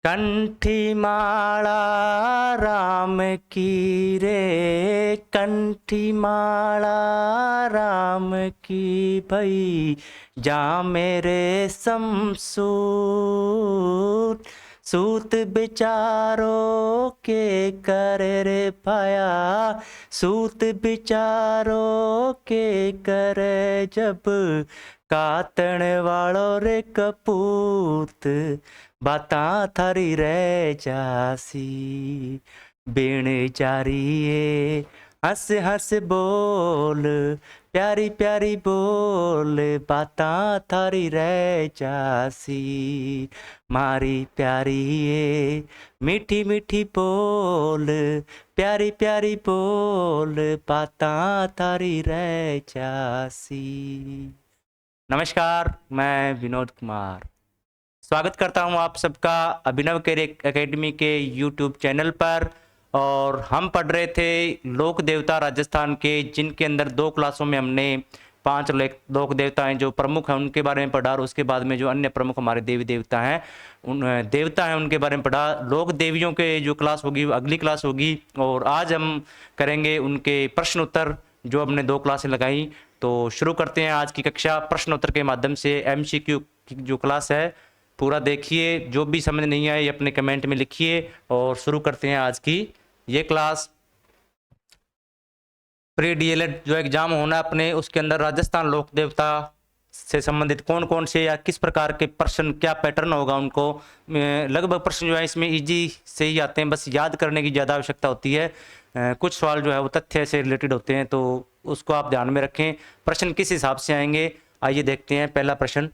कंठी माला राम की रे, कंठी माला राम की भई, जा मेरे समसूत सूत बिचारो के करे रे पाया, सूत बिचारो के करे जब, कातण वालो रे कपूत, बातां थारी रह जासी, बिन चारिए हंस हंस बोल, प्यारी प्यारी बोल, बातां थारी रह जासी, मारी प्यारी ये मीठी मीठी बोल, प्यारी प्यारी बोल, बातां थारी रह जासी। नमस्कार, मैं विनोद कुमार स्वागत करता हूं आप सबका अभिनव कैरियर एकेडमी के यूट्यूब चैनल पर। और हम पढ़ रहे थे लोक देवता राजस्थान के, जिनके अंदर 2 क्लासों में हमने 5 लोक देवताएं जो प्रमुख हैं उनके बारे में पढ़ा, और उसके बाद में जो अन्य प्रमुख हमारे देवी देवता हैं उनके बारे में पढ़ा। लोक देवियों के जो क्लास होगी वो अगली क्लास होगी, और आज हम करेंगे उनके प्रश्न उत्तर जो हमने 2 क्लासें लगाई। तो शुरू करते हैं आज की कक्षा प्रश्न उत्तर के माध्यम से। MCQ की जो क्लास है पूरा देखिए, जो भी समझ नहीं आए अपने कमेंट में लिखिए, और शुरू करते हैं आज की ये क्लास। प्री DLED जो एग्जाम होना है अपने, उसके अंदर राजस्थान लोक देवता से संबंधित कौन कौन से या किस प्रकार के प्रश्न, क्या पैटर्न होगा उनको, लगभग प्रश्न जो है इसमें इजी से ही आते हैं, बस याद करने की ज़्यादा आवश्यकता होती है। कुछ सवाल जो है वो तथ्य से रिलेटेड होते हैं, तो उसको आप ध्यान में रखें। प्रश्न किस हिसाब से आएंगे आइए देखते हैं। पहला प्रश्न,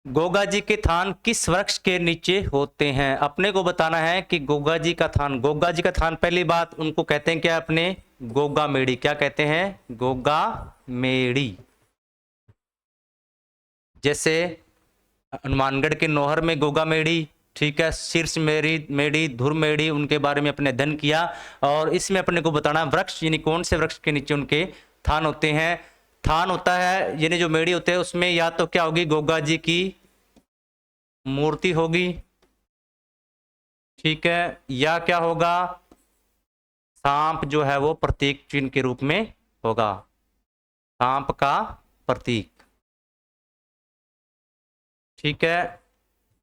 गोगा जी के थान किस वृक्ष के नीचे होते हैं? अपने को बताना है कि गोगा जी का थान, पहली बात उनको कहते हैं क्या अपने? गोगा मेड़ी। क्या कहते हैं? गोगा मेड़ी। जैसे हनुमानगढ़ के नौहर में गोगा मेड़ी, ठीक है, शीर्ष मेड़ी, धुर मेड़ी, उनके बारे में अपने अध्ययन किया। और इसमें अपने को बताना वृक्ष यानी कौन से वृक्ष के नीचे उनके थान होते हैं। थान होता है यानी जो मेड़ी होते हैं उसमें या तो क्या होगी, गोगा जी की मूर्ति होगी, ठीक है, या क्या होगा, सांप जो है वो प्रतीक चिन्ह के रूप में होगा, सांप का प्रतीक, ठीक है।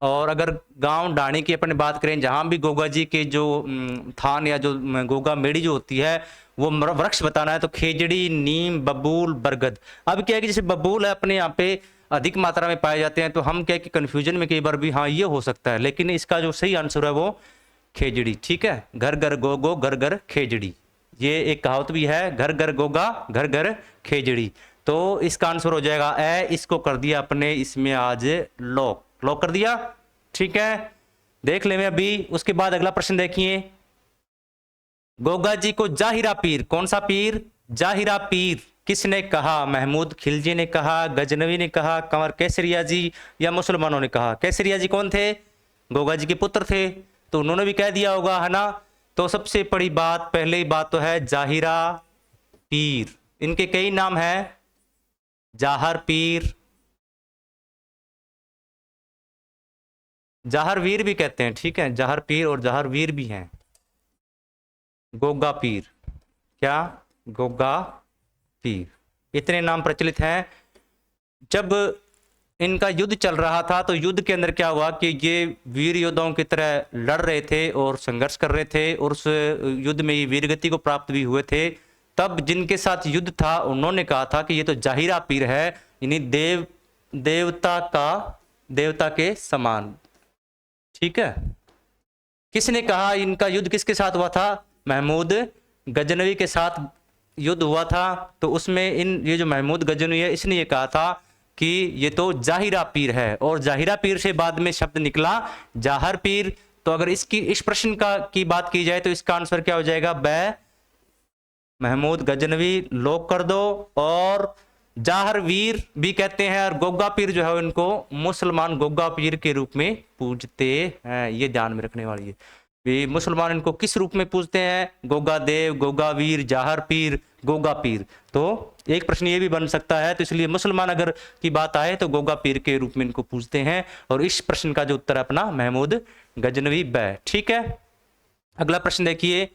और अगर गांव डाणी की अपन बात करें, जहां भी गोगा जी के जो थान या जो गोगा मेड़ी जो होती है वो वृक्ष बताना है, तो खेजड़ी, नीम, बबूल, बरगद। अब क्या है कि जैसे बबूल है अपने यहाँ पे अधिक मात्रा में पाए जाते हैं, तो हम क्या है कि कंफ्यूजन में कई बार भी हाँ ये हो सकता है, लेकिन इसका जो सही आंसर है वो खेजड़ी, ठीक है। घर घर गो घर घर खेजड़ी, ये एक कहावत भी है, घर घर गोगा घर घर खेजड़ी। तो इसका आंसर हो जाएगा ए। इसको कर दिया अपने इसमें आज लॉक कर दिया, ठीक है। देख ले मैं अभी उसके बाद अगला प्रश्न देखिए। गोगा जी को जाहिरा पीर, कौन सा पीर? जाहिरा पीर किसने कहा? महमूद खिलजी ने कहा, गजनवी ने कहा, कंवर केसरिया जी, या मुसलमानों ने कहा? केसरिया जी कौन थे? गोगा जी के पुत्र थे, तो उन्होंने भी कह दिया होगा, है ना। तो सबसे बड़ी बात, पहले बात तो है जाहिरा पीर। इनके कई नाम हैं, जाहर पीर, जाहर वीर भी कहते हैं, ठीक है, जाहर पीर और जाहर वीर भी हैं। गोगा पीर, क्या? गोगा पीर, इतने नाम प्रचलित हैं। जब इनका युद्ध चल रहा था तो युद्ध के अंदर क्या हुआ कि ये वीर योद्धाओं की तरह लड़ रहे थे और संघर्ष कर रहे थे, और उस युद्ध में ये वीरगति को प्राप्त भी हुए थे। तब जिनके साथ युद्ध था उन्होंने कहा था कि ये तो जाहिरा पीर है, यानी देवता के समान, ठीक है। किसने कहा? इनका युद्ध किसके साथ हुआ था? महमूद गजनवी के साथ युद्ध हुआ था। तो उसमें ये जो महमूद गजनवी है इसने ये कहा था कि ये तो जाहिरा पीर है, और जाहिरा पीर से बाद में शब्द निकला जाहर पीर। तो अगर इस प्रश्न की बात की जाए तो इसका आंसर क्या हो जाएगा? ब महमूद गजनवी लॉक कर दो। और जाहर वीर भी कहते हैं, और गोगा पीर जो है इनको मुसलमान गोगा पीर के रूप में पूजते हैं, ये ध्यान में रखने वाली है। मुसलमान इनको किस रूप में पूजते हैं? गोगा देव, गोगा वीर, जाहर पीर, गोगा पीर। तो एक प्रश्न ये भी बन सकता है, तो इसलिए मुसलमान अगर की बात आए तो गोगा पीर के रूप में इनको पूछते हैं। और इस प्रश्न का जो उत्तर है अपना महमूद गजनवी बै। ठीक है, अगला प्रश्न देखिए,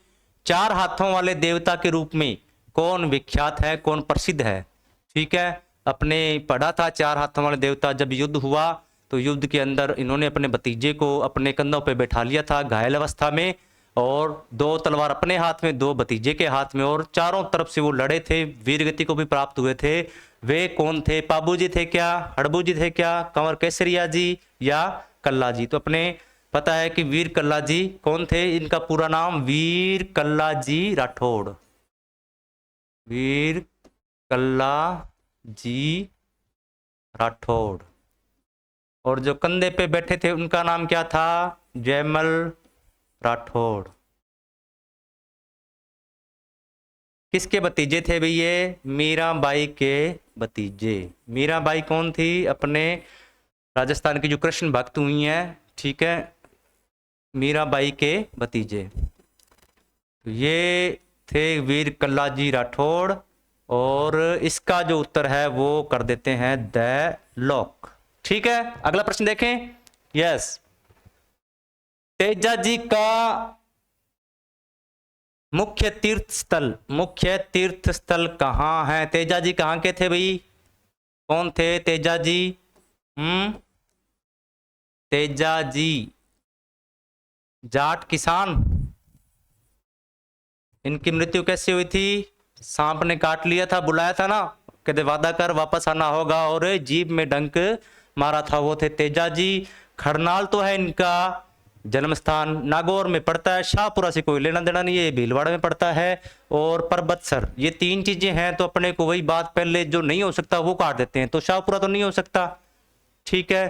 चार हाथों वाले देवता के रूप में कौन विख्यात है, कौन प्रसिद्ध है? ठीक है, अपने पढ़ा था चार हाथों वाले देवता, जब युद्ध हुआ तो युद्ध के अंदर इन्होंने अपने भतीजे को अपने कंधों पे बैठा लिया था घायल अवस्था में, और दो तलवार अपने हाथ में, दो भतीजे के हाथ में, और चारों तरफ से वो लड़े थे, वीरगति को भी प्राप्त हुए थे। वे कौन थे? पाबू जी थे क्या, हड़बू जी थे क्या, कंवर केसरिया जी या कल्ला जी? तो अपने पता है कि वीर कल्ला जी कौन थे, इनका पूरा नाम वीर कल्ला जी राठौड़, वीर कल्ला जी राठौड़। और जो कंधे पे बैठे थे उनका नाम क्या था? जयमल राठौड़। किसके भतीजे थे भाई ये? मीराबाई के भतीजे। मीराबाई कौन थी? अपने राजस्थान की जो कृष्ण भक्त हुई हैं, ठीक है, मीराबाई के भतीजे। तो ये थे वीर कल्ला जी राठौड़, और इसका जो उत्तर है वो कर देते हैं द लॉक। ठीक है, अगला प्रश्न देखें। यस, तेजा जी का मुख्य तीर्थ स्थल कहां है? तेजा जी कहां के थे भाई? कौन थे तेजा जी? तेजा जी जाट किसान। इनकी मृत्यु कैसे हुई थी? सांप ने काट लिया था, बुलाया था ना, कहते वादा कर वापस आना होगा, और जीभ में डंक मारा था, वो थे तेजा जी। खरनाल तो है इनका जन्म स्थान, नागौर में पड़ता है, शाहपुरा से कोई लेना देना नहीं है, ये भीलवाड़ा में पड़ता है, और परबतसर। ये तीन चीजें हैं, तो अपने को वही बात पहले जो नहीं हो सकता वो काट देते हैं। तो शाहपुरा तो नहीं हो सकता, ठीक है,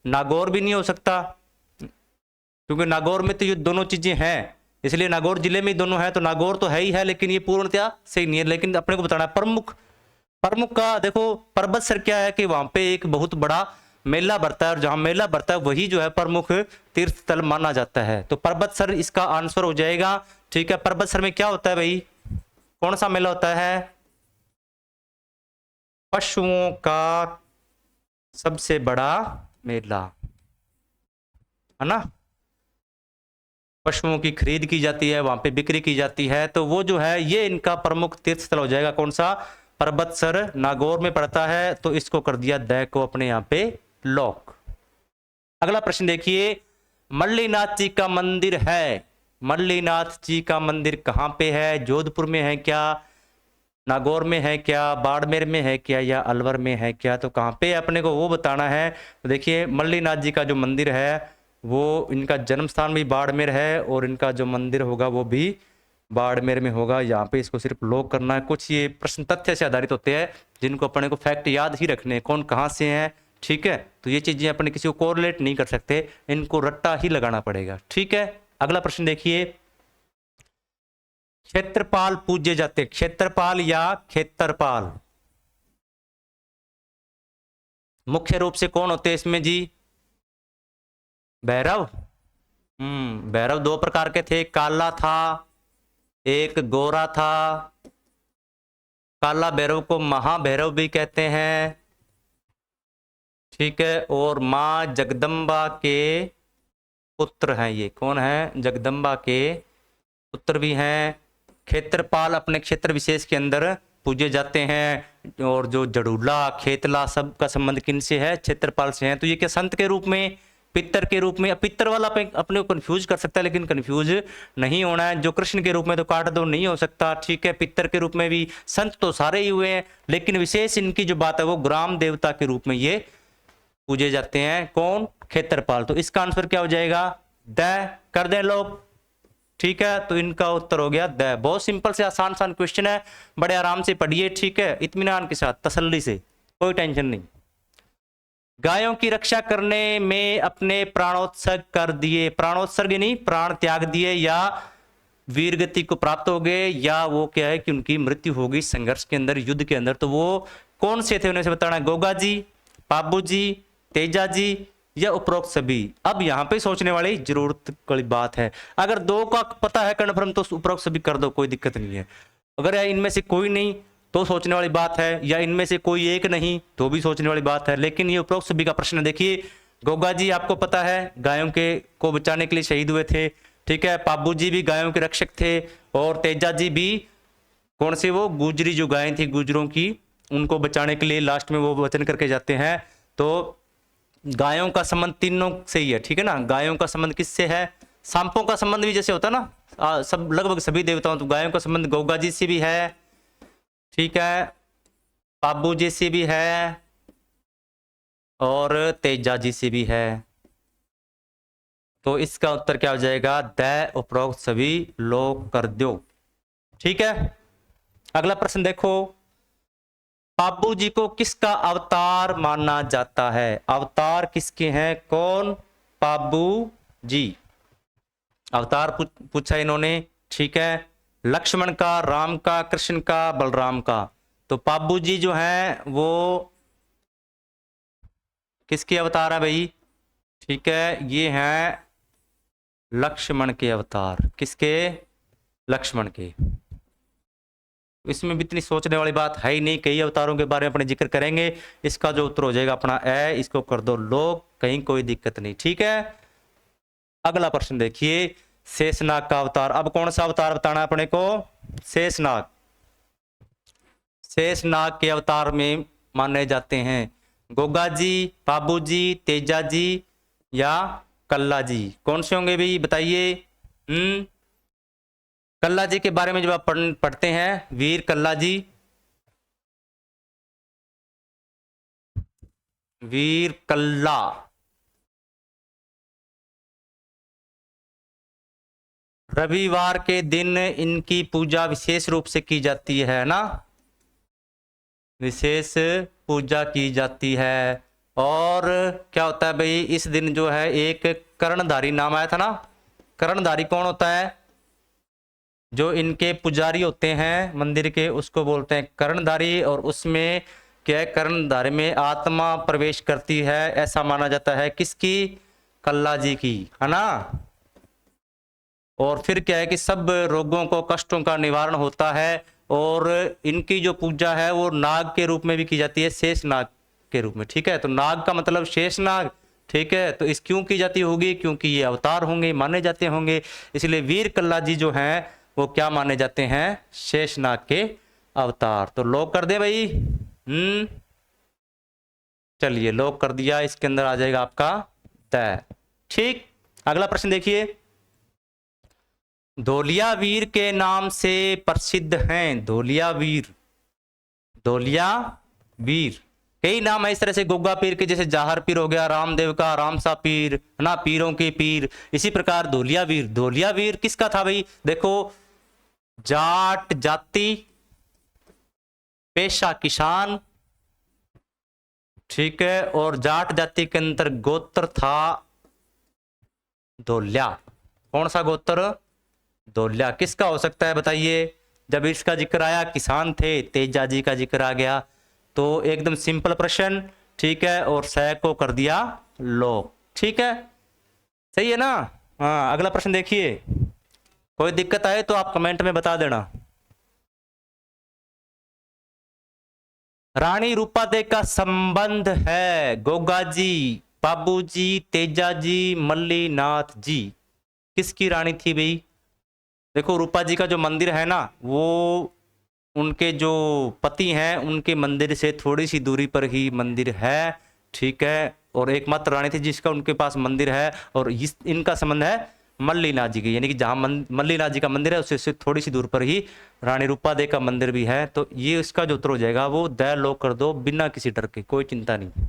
नागौर भी नहीं हो सकता, क्योंकि नागौर में तो ये दोनों चीजें हैं, इसलिए नागौर जिले में दोनों है, तो नागौर तो है ही है, लेकिन ये पूर्णतया सही नहीं है। लेकिन अपने को बताना है प्रमुख का, देखो परबतसर क्या है कि वहां पे एक बहुत बड़ा मेला भरता है, और जहां मेला भरता है वही जो है प्रमुख तीर्थ स्थल माना जाता है। तो परबतसर इसका आंसर हो जाएगा। ठीक है, परबतसर में क्या होता है भाई? कौन सा मेला होता है? पशुओं का सबसे बड़ा मेला, है ना, पशुओं की खरीद की जाती है, वहां पे बिक्री की जाती है, तो वो जो है ये इनका प्रमुख तीर्थ स्थल हो जाएगा। कौन सा? परबतसर, नागौर में पड़ता है, तो इसको कर दिया द को अपने यहां पे लॉक। अगला प्रश्न देखिए, मल्लीनाथ जी का मंदिर है, मल्लीनाथ जी का मंदिर कहां पे है? जोधपुर में है क्या, नागौर में है क्या, बाड़मेर में है क्या, या अलवर में है क्या? तो कहां पे अपने को वो बताना है। तो देखिए मल्लीनाथ जी का जो मंदिर है वो इनका जन्म स्थान भी बाड़मेर है, और इनका जो मंदिर होगा वो भी बाड़मेर में होगा। यहाँ पे इसको सिर्फ लॉक करना है। कुछ ये प्रश्न तथ्य से आधारित होते हैं, जिनको अपने को फैक्ट याद ही रखने हैं, कौन कहाँ से है, ठीक है। तो ये चीजें अपने किसी को कोरिलेट नहीं कर सकते, इनको रट्टा ही लगाना पड़ेगा, ठीक है। अगला प्रश्न देखिए, क्षेत्रपाल पूजे जाते, क्षेत्रपाल या खेतरपाल, मुख्य रूप से कौन होते हैं इसमें जी? भैरव। भैरव दो प्रकार के थे, काला था, एक गोरा था। काला भैरव को महाभैरव भी कहते हैं, ठीक है। और मां जगदम्बा के पुत्र हैं, ये कौन है? जगदम्बा के पुत्र भी हैं। क्षेत्रपाल अपने क्षेत्र विशेष के अंदर पूजे जाते हैं, और जो जड़ूला खेतला सब का संबंध किनसे है? क्षेत्रपाल से है। तो ये क्या संत के रूप में, पितर के रूप में? पितर वाला अपने को कंफ्यूज कर सकता है, लेकिन कंफ्यूज नहीं होना है। जो कृष्ण के रूप में तो काट दो, नहीं हो सकता, ठीक है। पितर के रूप में भी संत तो सारे ही हुए हैं, लेकिन विशेष इनकी जो बात है वो ग्राम देवता के रूप में ये पूजे जाते हैं। कौन? क्षेत्रपाल। तो इसका आंसर क्या हो जाएगा? द कर दें लोग, ठीक है। तो इनका उत्तर हो गया द। बहुत सिंपल से आसान क्वेश्चन है, बड़े आराम से पढ़िए, ठीक है, इत्मीनान के साथ, तसल्ली से, कोई टेंशन नहीं। गायों की रक्षा करने में अपने प्राणोत्सर्ग कर दिए, प्राणोत्सर्ग नहीं, प्राण त्याग दिए, या वीरगति को प्राप्त हो गए, या वो क्या है कि उनकी मृत्यु हो गई संघर्ष के अंदर, युद्ध के अंदर। तो वो कौन से थे, उन्हें से बताना है। गोगा जी, पाबू जी, तेजा जी, या उपरोक्त सभी। अब यहां पे सोचने वाली जरूरत वाली बात है, अगर दो का पता है कन्फर्म तो उपरोक्त सभी कर दो, कोई दिक्कत नहीं है। अगर इनमें से कोई नहीं तो सोचने वाली बात है, या इनमें से कोई एक नहीं तो भी सोचने वाली बात है। लेकिन ये उपरोक्त सभी का प्रश्न है। देखिए गोगा जी आपको पता है गायों के को बचाने के लिए शहीद हुए थे, ठीक है। पाबू जी भी गायों के रक्षक थे, और तेजा जी भी, कौन से, वो गुजरी जो गायें थी गुजरों की, उनको बचाने के लिए लास्ट में वो वचन करके जाते हैं। तो गायों का संबंध तीनों से ही है, ठीक है ना। गायों का संबंध किससे है? सांपों का संबंध भी जैसे होता है ना, सब लगभग सभी देवताओं, तो गायों का संबंध गोगा जी से भी है, ठीक है, पाबू जी से भी है, और तेजा जी से भी है। तो इसका उत्तर क्या हो जाएगा? द उपरोक्त सभी लोग कर दो, ठीक है। अगला प्रश्न देखो, पाबू जी को किसका अवतार माना जाता है? अवतार किसके हैं? कौन? पाबू जी। अवतार पूछा इन्होंने, ठीक है। लक्ष्मण का, राम का, कृष्ण का, बलराम का। तो पाबू जी जो हैं वो किसके अवतार है भाई? ठीक है, ये हैं लक्ष्मण के अवतार। किसके? लक्ष्मण के। इसमें भी इतनी सोचने वाली बात है ही नहीं, कई अवतारों के बारे में अपने जिक्र करेंगे। इसका जो उत्तर हो जाएगा अपना ए, इसको कर दो लोग, कहीं कोई दिक्कत नहीं, ठीक है। अगला प्रश्न देखिए, शेषनाग का अवतार। अब कौन सा अवतार बताना है अपने को? शेषनाग। शेषनाग के अवतार में माने जाते हैं गोगा जी, पाबू जी, तेजा जी या कल्ला जी। कौन से होंगे भाई बताइए? कल्ला जी के बारे में जब आप पढ़ते हैं, वीर कल्ला जी, वीर कल्ला, रविवार के दिन इनकी पूजा विशेष रूप से की जाती है ना, विशेष पूजा की जाती है। और क्या होता है भाई, इस दिन जो है एक कर्णधारी नाम आया था ना। कर्णधारी कौन होता है? जो इनके पुजारी होते हैं मंदिर के, उसको बोलते हैं कर्णधारी। और उसमें क्या है, कर्णधारी में आत्मा प्रवेश करती है, ऐसा माना जाता है। किसकी? कल्ला जी की, है ना। और फिर क्या है कि सब रोगों को, कष्टों का निवारण होता है। और इनकी जो पूजा है वो नाग के रूप में भी की जाती है, शेष नाग के रूप में, ठीक है। तो नाग का मतलब शेष नाग, ठीक है। तो इस क्यों की जाती होगी? क्योंकि ये अवतार होंगे, माने जाते होंगे, इसलिए वीर कल्ला जी जो हैं वो क्या माने जाते हैं? शेष नाग के अवतार। तो लॉक कर दे भाई। चलिए लॉक कर दिया, इसके अंदर आ जाएगा आपका द, ठीक। अगला प्रश्न देखिए, धोलिया वीर के नाम से प्रसिद्ध हैं। धोलिया वीर, धोलिया वीर, कई नाम है इस तरह से गोगा पीर के, जैसे जाहर पीर हो गया, रामदेव का, रामसा पीर, है ना, पीरों के पीर। इसी प्रकार धोलिया वीर, धोलिया वीर किसका था भाई? देखो, जाट जाति, पेशा किसान, ठीक है। और जाट जाति के अंदर गोत्र था धोलिया। कौन सा गोत्र? धोलिया। किसका हो सकता है बताइए? जब इसका जिक्र आया, किसान थे, तेजा जी का जिक्र आ गया, तो एकदम सिंपल प्रश्न, ठीक है। और सह को कर दिया लोग, ठीक है, सही है ना। हाँ, अगला प्रश्न देखिए, कोई दिक्कत आए तो आप कमेंट में बता देना। रानी रूपा दे का संबंध है गोगा जी, बाबू जी, तेजा जी, मल्लीनाथ जी। किसकी रानी थी भाई? देखो, रूपा जी का जो मंदिर है ना, वो उनके जो पति हैं उनके मंदिर से थोड़ी सी दूरी पर ही मंदिर है, ठीक है। और एकमात्र रानी थी जिसका उनके पास मंदिर है। और इनका संबंध है मल्लीनाथ जी की, यानी कि जहां मल्लीनाथ जी का मंदिर है उससे थोड़ी सी दूर पर ही रानी रूपा दे का मंदिर भी है। तो ये इसका जो उत्तर हो जाएगा वो द लोग कर दो, बिना किसी डर के, कोई चिंता नहीं।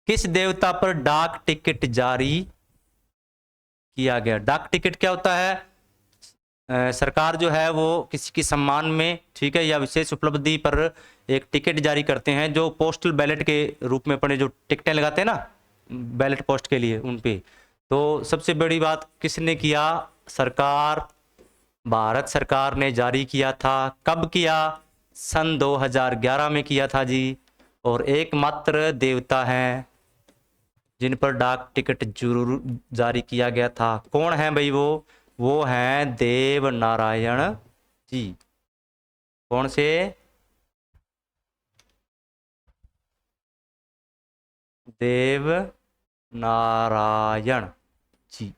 किस देवता पर डाक टिकट जारी किया गया? डाक टिकट क्या होता है? सरकार जो है वो किसी की सम्मान में, ठीक है, या विशेष उपलब्धि पर एक टिकट जारी करते हैं, जो पोस्टल बैलेट के रूप में अपने जो टिकटें लगाते हैं ना बैलेट पोस्ट के लिए, उन पे। तो सबसे बड़ी बात किसने किया? सरकार, भारत सरकार ने जारी किया था। कब किया? सन 2011 में किया था जी। और एकमात्र देवता हैं जिन पर डाक टिकट जरूर जारी किया गया था। कौन है भाई वो? वो हैं देव नारायण जी। कौन से? देव नारायण जी।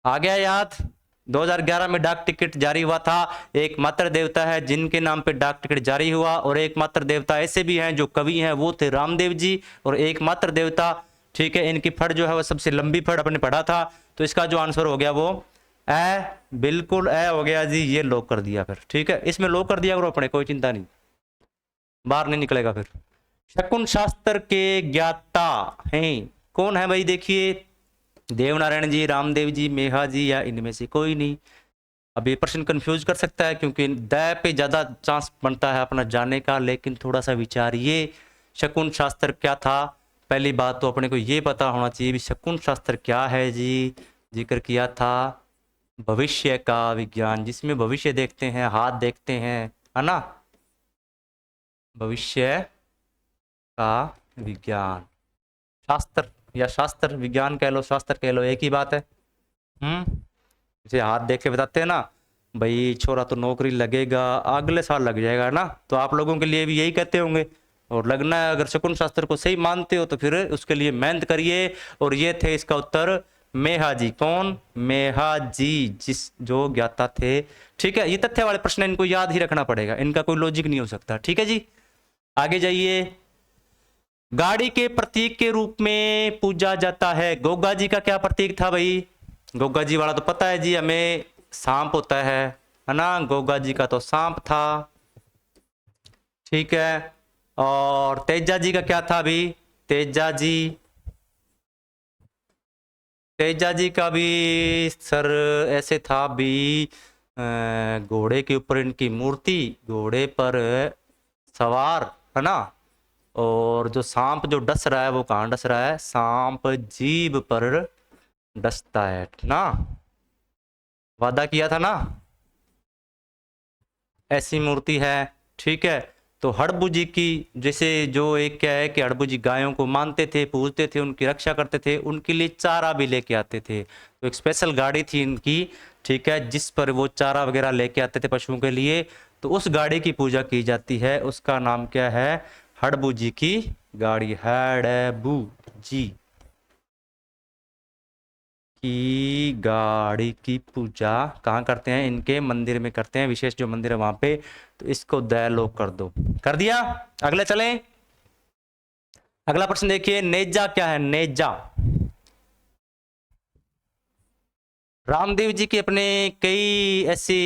आ गया याद? 2011 में डाक टिकट जारी हुआ था। एकमात्र देवता है जिनके नाम पे डाक टिकट जारी हुआ, और एकमात्र देवता ऐसे भी हैं जो कवि हैं, वो थे रामदेव जी। और एकमात्र देवता, ठीक है, इनकी फड़ जो है वो सबसे लंबी फड़ अपने पढ़ा था। तो इसका जो आंसर हो गया वो ए, बिल्कुल ए हो गया जी। ये लॉक कर दिया फिर, ठीक है, इसमें लॉक कर दिया करो अपने, कोई चिंता नहीं, बाहर नहीं निकलेगा फिर। शकुन शास्त्र के ज्ञाता हैं कौन है भाई? देखिए, देवनारायण जी, रामदेव जी, मेघा जी, या इनमें से कोई नहीं। अब ये प्रश्न कंफ्यूज कर सकता है क्योंकि द पे ज्यादा चांस बनता है अपना जाने का, लेकिन थोड़ा सा विचारिए शकुन शास्त्र क्या था। पहली बात तो अपने को ये पता होना चाहिए भी शकुन शास्त्र क्या है जी। जिक्र किया था भविष्य का विज्ञान, जिसमें भविष्य देखते हैं, हाथ देखते हैं, है ना, भविष्य का विज्ञान। शास्त्र या शास्त्र, विज्ञान कह लो, शास्त्र कह लो, एक ही बात है। जैसे हाथ देख के बताते हैं ना भाई, छोरा तो नौकरी लगेगा अगले साल लग जाएगा ना, तो आप लोगों के लिए भी यही कहते होंगे। और लगना है, अगर शकुन शास्त्र को सही मानते हो तो फिर उसके लिए मेहनत करिए। और ये थे इसका उत्तर मेहा जी। कौन? मेहा जी, जिस जो ज्ञाता थे। ठीक है, ये तथ्य वाले प्रश्न इनको याद ही रखना पड़ेगा, इनका कोई लॉजिक नहीं हो सकता। ठीक है जी, आगे जाइए। गाड़ी के प्रतीक के रूप में पूजा जाता है, गोगा जी का क्या प्रतीक था भाई? गोगा जी वाला तो पता है जी हमें, सांप होता है ना, गोगा जी का तो सांप था। ठीक है, और तेजा जी का क्या था भी? तेजा जी, तेजा जी का भी सर ऐसे था भी, घोड़े के ऊपर इनकी मूर्ति, घोड़े पर सवार, है ना। और जो सांप जो डस रहा है वो कहाँ डस रहा है? सांप जीभ पर डसता है ना, वादा किया था ना, ऐसी मूर्ति है। ठीक है, तो हड़बू जी की, जैसे जो एक क्या है कि हड़बू जी गायों को मानते थे, पूजते थे, उनकी रक्षा करते थे, उनके लिए चारा भी लेके आते थे। तो एक स्पेशल गाड़ी थी इनकी, ठीक है, जिस पर वो चारा वगैरह लेके आते थे पशुओं के लिए। तो उस गाड़ी की पूजा की जाती है, उसका नाम क्या है? हड़बू जी की गाड़ी, हड़बू जी की गाड़ी की पूजा कहाँ करते हैं? इनके मंदिर में करते हैं, विशेष जो मंदिर है वहां पे। तो इसको दयालोक कर दो, कर दिया। अगले चलें, अगला प्रश्न देखिए, नेजा क्या है? नेजा, रामदेव जी के अपने कई ऐसे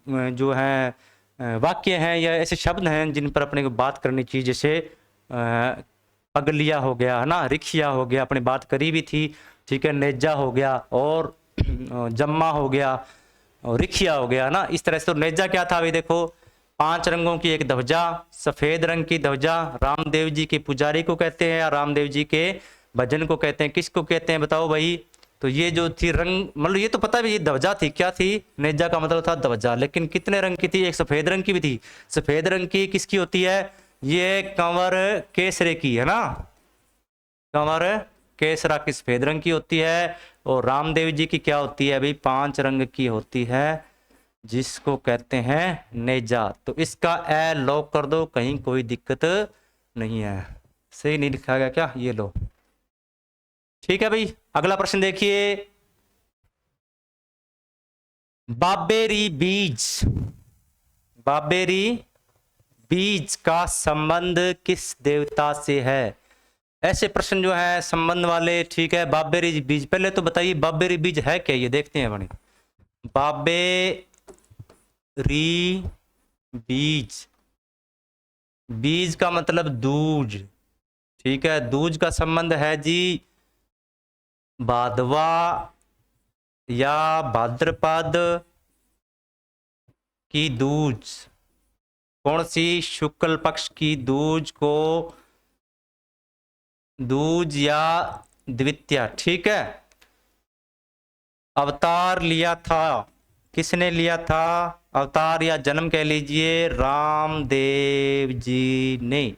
जो हैं वाक्य हैं या ऐसे शब्द हैं जिन पर अपने को बात करनी चाहिए। जैसे पगलिया हो गया, है ना, रिक्शिया हो गया, अपने बात करी भी थी। ठीक है, नेजा हो गया, और जम्मा हो गया, और रिक्शिया हो गया ना, इस तरह से। तो नेजा क्या था भाई? देखो, 5 रंगों की एक ध्वजा, सफेद रंग की ध्वजा, रामदेव जी के पुजारी को कहते हैं या रामदेव जी के भजन को कहते हैं, किसको कहते हैं बताओ भाई? तो ये जो थी रंग, मतलब ये तो पता है ये ध्वजा थी, क्या थी? नेजा का मतलब था ध्वजा, लेकिन कितने रंग की थी? एक सफेद रंग की भी थी। सफेद रंग की किसकी होती है? ये कंवर केसरे की, है ना, कंवर केसरा की सफेद रंग की होती है। और रामदेव जी की क्या होती है भाई? 5 रंग की होती है, जिसको कहते हैं नेजा। तो इसका ए लॉक कर दो, कहीं कोई दिक्कत नहीं है। सही नहीं लिखा गया क्या? ये लो, ठीक है भाई। अगला प्रश्न देखिए, बाबेरी बीज, बाबेरी बीज का संबंध किस देवता से है? ऐसे प्रश्न जो है संबंध वाले, ठीक है। बाबेरी बीज, पहले तो बताइए बाबेरी बीज है क्या, ये देखते हैं बड़ी। बाबेरी बीज, बीज का मतलब दूज, ठीक है। दूज का संबंध है जी भादवा या भाद्रपद की दूज। कौन सी? शुक्ल पक्ष की दूज को दूज या द्वितीया, ठीक है। अवतार लिया था, किसने लिया था? अवतार या जन्म कह लीजिए, रामदेव जी ने,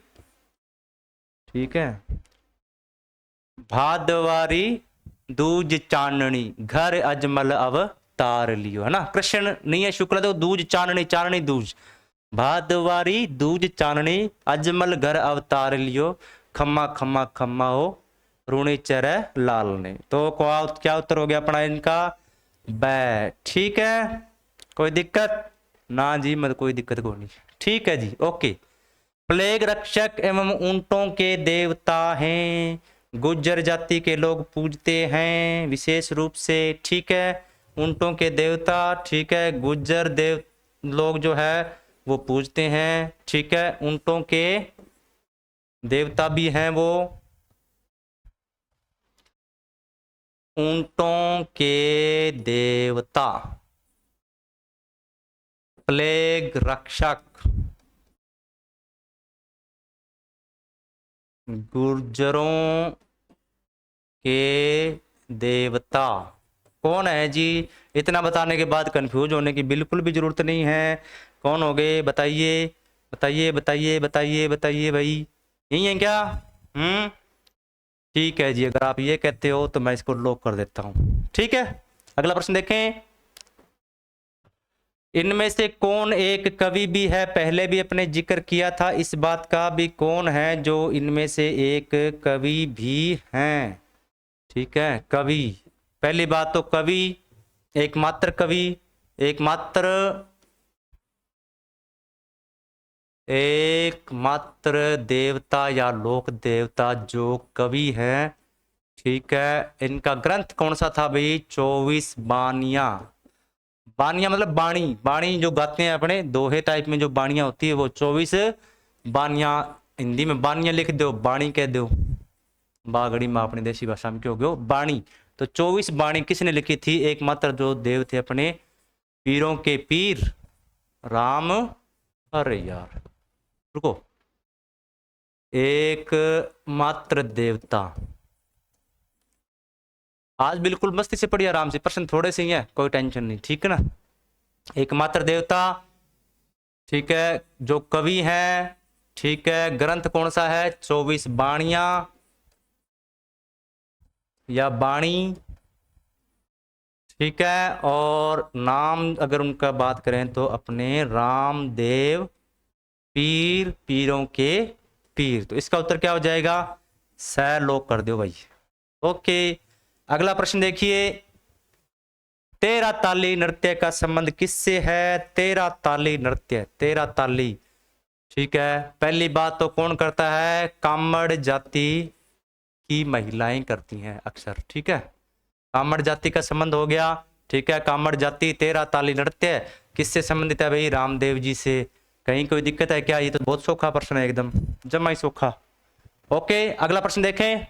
ठीक है। भादवारी दूज चांदनी, घर अजमल अव अवतार लियो, है ना। कृष्ण नहीं है शुक्ल तो दूज चाननी, चाननी दूज, भादवारी दूज चाननी, अजमल घर अवतार लियो, खम्मा खम्मा खम्मा हो रूणी चरे लाल ने। तो क्या उत्तर हो गया अपना इनका, बै। ठीक है, कोई दिक्कत ना जी, मतलब कोई दिक्कत को नहीं। ठीक है जी, ओके। प्लेग रक्षक एवं ऊंटों के देवता हैं, गुज्जर जाति के लोग पूजते हैं विशेष रूप से। ठीक है, ऊंटों के देवता, ठीक है, गुज्जर देव लोग जो है वो पूजते हैं। ठीक है, ऊंटों के देवता भी हैं वो, ऊंटों के देवता, प्लेग रक्षक, गुर्जरों के देवता कौन है जी। इतना बताने के बाद कंफ्यूज होने की बिल्कुल भी जरूरत नहीं है। कौन हो गए बताइए, बताइए बताइए बताइए बताइए भाई, यही है क्या। ठीक है जी, अगर आप ये कहते हो तो मैं इसको लॉक कर देता हूं। ठीक है, अगला प्रश्न देखें। इनमें से कौन एक कवि भी है, पहले भी अपने जिक्र किया था इस बात का भी, कौन है जो इनमें से एक कवि भी हैं। ठीक है, कवि, पहली बात तो कवि, एकमात्र कवि, एकमात्र, एकमात्र देवता या लोक देवता जो कवि हैं। ठीक है, इनका ग्रंथ कौन सा था भाई, 24 बानियां। बानियां मतलब बाणी, बाणी जो गाते हैं अपने दोहे टाइप में जो बाणियां होती है वो 24 बानियां। हिंदी में बानियां लिख दो, बाणी कह दो, बागड़ी में अपनी देसी भाषा में क्यों गयो बाणी। तो 24 बाणी किसने लिखी थी, एकमात्र जो देव थे अपने पीरों के पीर राम, अरे यार रुको, एक मात्र देवता। आज बिल्कुल मस्ती से पढ़िए, आराम से, प्रश्न थोड़े से ही है, कोई टेंशन नहीं। ठीक है ना, एकमात्र देवता, ठीक है, जो कवि है, ठीक है, ग्रंथ कौन सा है, 24 बाणियां या बाणी। ठीक है, और नाम अगर उनका बात करें तो अपने रामदेव पीर, पीरों के पीर। तो इसका उत्तर क्या हो जाएगा, सै लोग कर दो भाई। ओके, अगला प्रश्न देखिए। तेरा ताली नृत्य का संबंध किससे है, तेरा ताली नृत्य, तेरा ताली। ठीक है, पहली बात तो कौन करता है, कामड़ जाति की महिलाएं करती हैं अक्सर। ठीक है, कामड़ जाति का संबंध हो गया। ठीक है, कामड़ जाति, तेरा ताली नृत्य किससे संबंधित है भाई, रामदेव जी से। कहीं कोई दिक्कत है क्या, ये तो बहुत सोखा प्रश्न है, एकदम जमा ही सोखा। ओके, अगला प्रश्न देखें।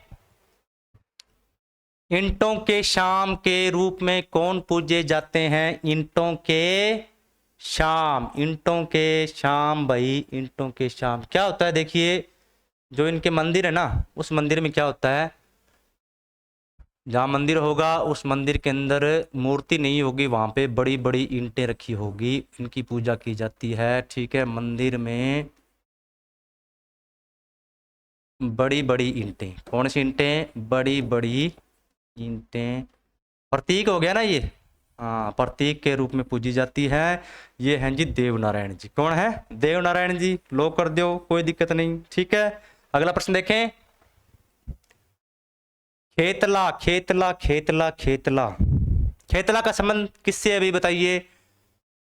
ईंटों के शाम के रूप में कौन पूजे जाते हैं, ईंटों के शाम, ईंटों के शाम भाई, ईंटों के शाम क्या होता है। देखिए, जो इनके मंदिर है ना, उस मंदिर में क्या होता है, जहाँ मंदिर होगा उस मंदिर के अंदर मूर्ति नहीं होगी, वहाँ पे बड़ी बड़ी ईंटें रखी होगी, इनकी पूजा की जाती है। ठीक है, मंदिर में बड़ी बड़ी ईंटें, कौन सी ईंटें, बड़ी बड़ी ईंटें, प्रतीक हो गया ना ये, हाँ, प्रतीक के रूप में पूजी जाती है। ये हैं जी देवनारायण जी। कौन है, देवनारायण जी, लो कर दो, कोई दिक्कत नहीं। ठीक है, अगला प्रश्न देखें। खेतला, खेतला खेतला खेतला, खेतला का संबंध किससे है अभी बताइए,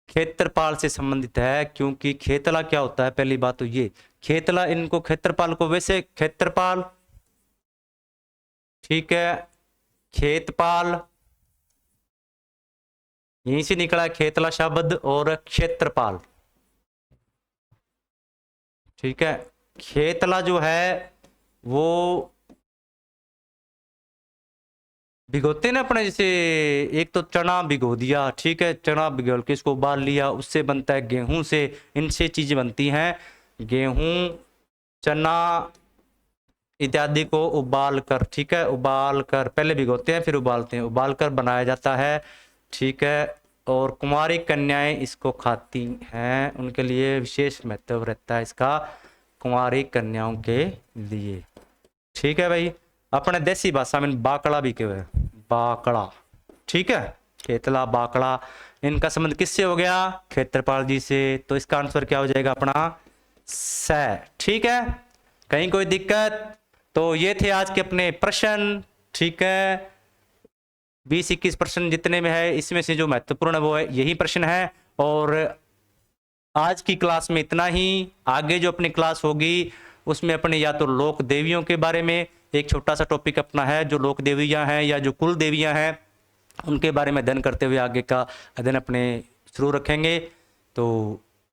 क्षेत्रपाल से संबंधित है। क्योंकि खेतला क्या होता है, पहली बात तो ये, खेतला इनको क्षेत्रपाल को, वैसे क्षेत्रपाल, ठीक है, खेतपाल, यहीं से निकला है खेतला शब्द, और क्षेत्रपाल। ठीक है, खेतला जो है वो भिगोते ना अपने, जैसे एक तो चना भिगो दिया, ठीक है, चना भिगो के इसको उबाल लिया, उससे बनता है गेहूं से, इनसे चीजें बनती हैं, गेहूं, चना इत्यादि को उबाल कर, ठीक है, उबाल कर पहले भिगोते हैं फिर उबालते हैं, उबाल कर बनाया जाता है। ठीक है, और कुमारी कन्याएं इसको खाती हैं, उनके लिए विशेष महत्व रहता है इसका, कुमारी कन्याओं के लिए। ठीक है भाई, अपने देसी भाषा में बाकड़ा भी कहते हैं, बाकड़ा। ठीक है, खेतला बाकड़ा, इनका संबंध किससे हो गया? क्षेत्रपाल जी से। तो इसका आंसर क्या हो जाएगा अपना? स। ठीक है, कहीं कोई दिक्कत? तो ये थे आज के अपने प्रश्न। ठीक है, 20-21 प्रश्न जितने में है, इसमें से जो महत्वपूर्ण है वो है यही प्रश्न है। और आज की क्लास में इतना ही। आगे जो अपनी क्लास होगी उसमें अपने या तो लोक देवियों के बारे में एक छोटा सा टॉपिक अपना है, जो लोक देवियाँ हैं या जो कुल देवियाँ हैं उनके बारे में अध्ययन करते हुए आगे का अध्ययन अपने शुरू रखेंगे। तो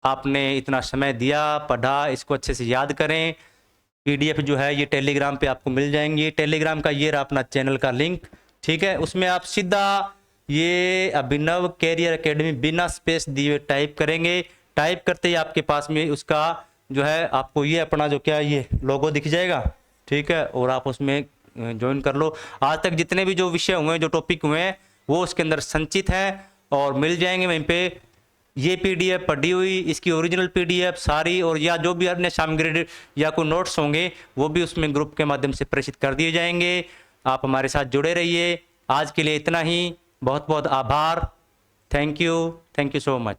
आपने इतना समय दिया, पढ़ा, इसको अच्छे से याद करें। PDF जो है ये टेलीग्राम पे आपको मिल जाएंगी। टेलीग्राम का ये रहा अपना चैनल का लिंक। ठीक है, उसमें आप सीधा ये अभिनव कैरियर एकेडमी बिना स्पेस दिए टाइप करेंगे। टाइप करते ही आपके पास में उसका जो है आपको ये अपना जो क्या ये लोगो दिख जाएगा। ठीक है, और आप उसमें ज्वाइन कर लो। आज तक जितने भी जो विषय हुए, जो टॉपिक हुए हैं, वो उसके अंदर संचित हैं और मिल जाएंगे वहीं पे। ये PDF पढ़ी हुई, इसकी ओरिजिनल PDF सारी, और या जो भी अन्य सामग्री या कोई नोट्स होंगे वो भी उसमें ग्रुप के माध्यम से प्रेषित कर दिए जाएंगे। आप हमारे साथ जुड़े रहिए। आज के लिए इतना ही। बहुत बहुत आभार। Thank you so much.